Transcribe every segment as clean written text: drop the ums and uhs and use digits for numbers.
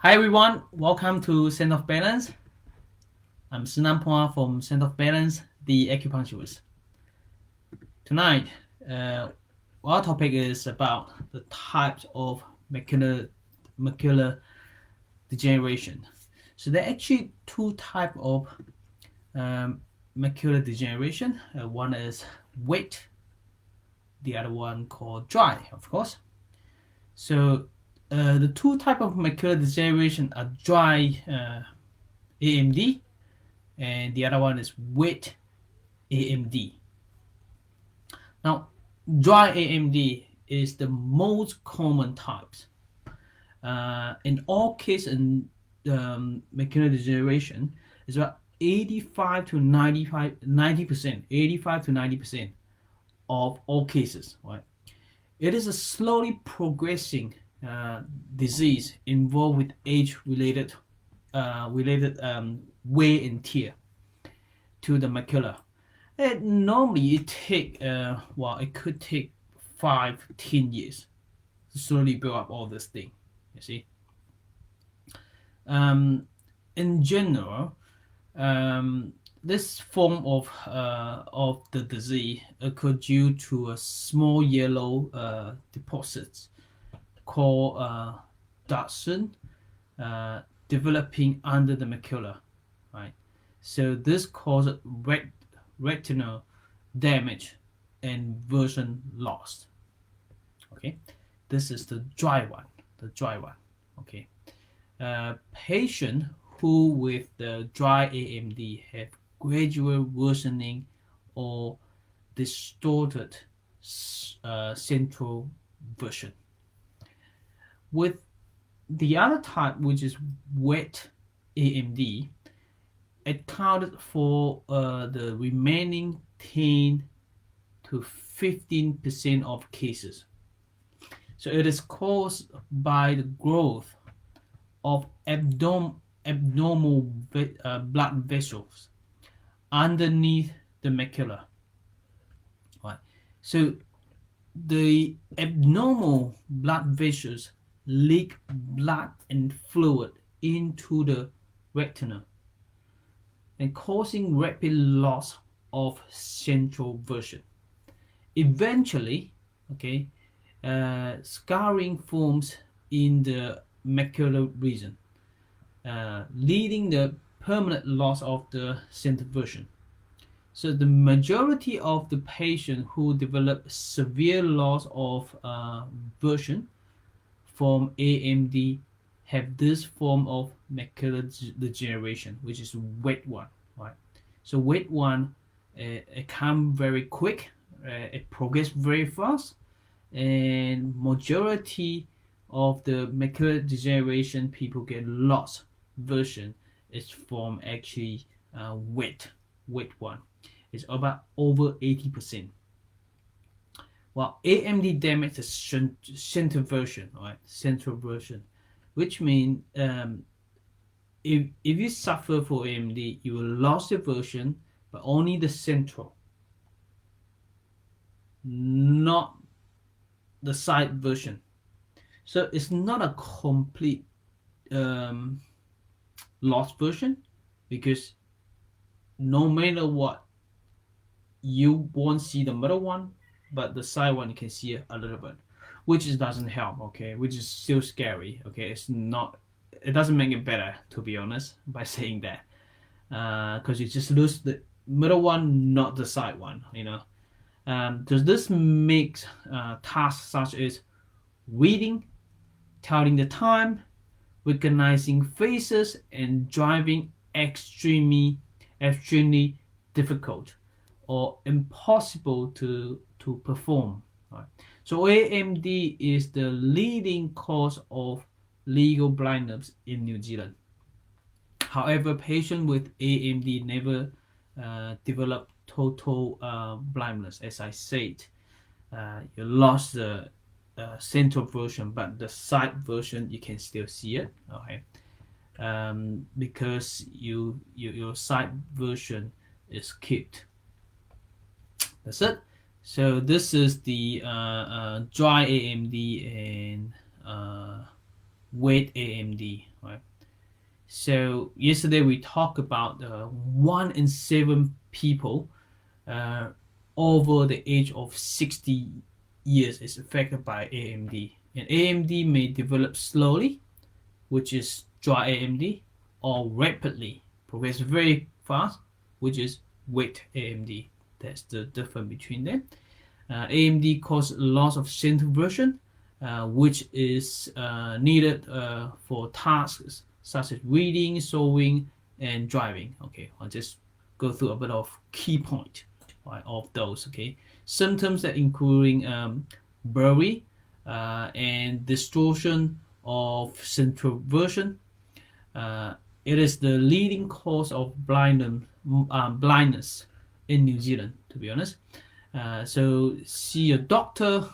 Hi everyone, welcome to Center of Balance. I'm Sinampua from Center of Balance, the acupuncturist. Tonight, our topic is about the types of macular degeneration. So there are actually two types of macular degeneration. One is wet, the other one called dry, of course. So the two types of macular degeneration are dry AMD, and the other one is wet AMD. Now, dry AMD is the most common types. In all cases in macular degeneration, it's about 85 to 90%, 85 to 90% of all cases, right? It is a slowly progressing disease involved with age-related wear and tear to the macula. Normally it could take 5-10 years to slowly build up all this thing. You see, in general, this form of the disease occurs due to a small yellow deposits called Dodson developing under the macula, right? So this causes retinal damage and vision loss. Okay, this is the dry one. Okay, patient who with the dry AMD have gradual worsening or distorted central vision. With the other type, which is wet AMD, accounted for the remaining 10 to 15% of cases. So it is caused by the growth of abnormal blood vessels underneath the macula. Right. So the abnormal blood vessels leak blood and fluid into the retina and causing rapid loss of central vision. Eventually, okay, scarring forms in the macular region, leading the permanent loss of the central vision. So the majority of the patients who develop severe loss of vision from AMD have this form of macular degeneration, which is wet one, right? So wet one, it comes very quick, it progresses very fast, and majority of the macular degeneration people get lost vision is from actually wet one. It's about over 80%. While AMD damages central vision, right? Central vision, which means if you suffer for AMD, you will lose your vision, but only the central, not the side vision. So it's not a complete lost vision, because no matter what, you won't see the middle one, but the side one you can see a little bit, which doesn't help, okay, which is still scary, okay. It doesn't make it better, to be honest, by saying that, because you just lose the middle one, not the side one, you know. Does this makes tasks such as reading, telling the time, recognizing faces, and driving extremely difficult or impossible to perform, right? So AMD is the leading cause of legal blindness in New Zealand. However, patients with AMD never develop total blindness. As I said, you lost the central version, but the side version you can still see it, okay? Because your side version is kept. That's it. So this is the dry AMD and wet AMD, right? So yesterday we talked about 1 in 7 people over the age of 60 years is affected by AMD. And AMD may develop slowly, which is dry AMD, or rapidly, progress very fast, which is wet AMD. That's the difference between them. AMD causes loss of central vision, which is needed for tasks such as reading, sewing, and driving. Okay, I'll just go through a bit of key point, right, of those. Okay, symptoms that including blurry and distortion of central vision. It is the leading cause of blindness in New Zealand, to be honest. So see a doctor.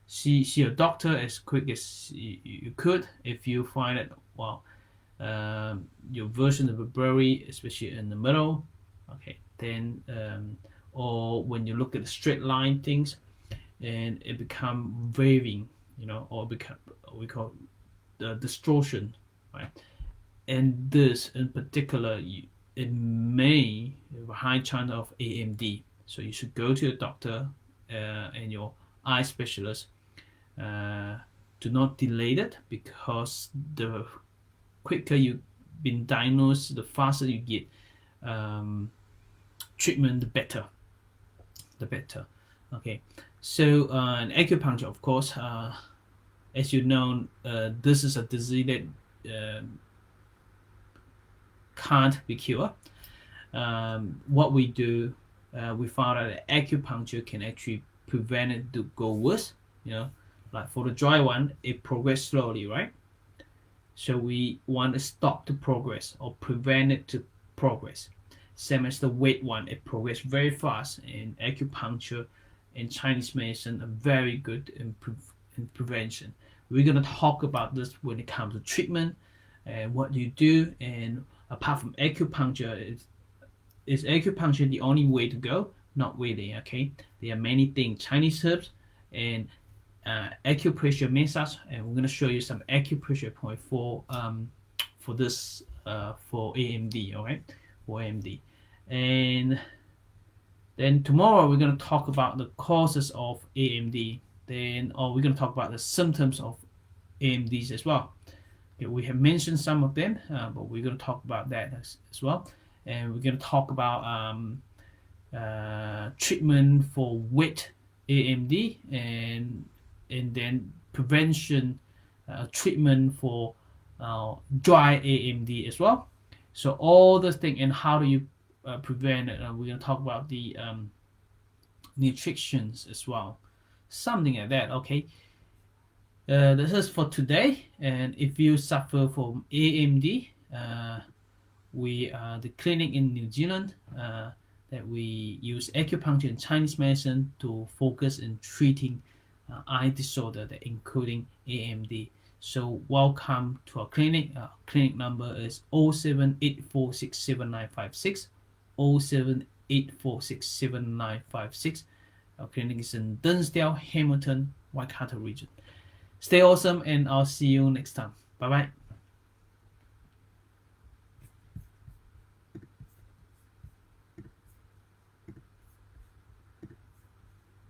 See a doctor as quick as you could if you find it, well, your version of a blurry, especially in the middle. Okay, then or when you look at the straight line things and it become waving, or become we call the distortion, right? And this in particular, it may have a high chance of AMD. So you should go to a doctor and your eye specialist. Do not delay it, because the quicker you've been diagnosed, the faster you get treatment, the better. Okay, so in acupuncture, of course, as you know, this is a disease that can't be cured. What we do, we found out that acupuncture can actually prevent it to go worse. Like for the dry one, it progresses slowly, right? So we want to stop the progress or prevent it to progress. Same as the wet one, it progresses very fast. And acupuncture and Chinese medicine are very good in prevention. We're going to talk about this when it comes to treatment and what you do. And apart from acupuncture, is acupuncture the only way to go? Not really, okay? There are many things, Chinese herbs and acupressure massage, and we're going to show you some acupressure point for this for AMD, okay? For AMD. And then tomorrow we're going to talk about the causes of AMD. Then we're going to talk about the symptoms of AMDs as well. Okay, we have mentioned some of them, but we're going to talk about that as well. And we're going to talk about treatment for wet AMD and then prevention treatment for dry AMD as well. So all the thing, and how do you prevent it? We're going to talk about the nutritions as well, something like that. Okay, this is for today. And if you suffer from AMD, we are the clinic in New Zealand that we use acupuncture and Chinese medicine to focus in treating eye disorder, that including AMD. So welcome to our clinic. Our clinic number is 0784677956, 0784677956. Our clinic is in Dinsdale, Hamilton, Waikato region. Stay awesome, and I'll see you next time. Bye bye.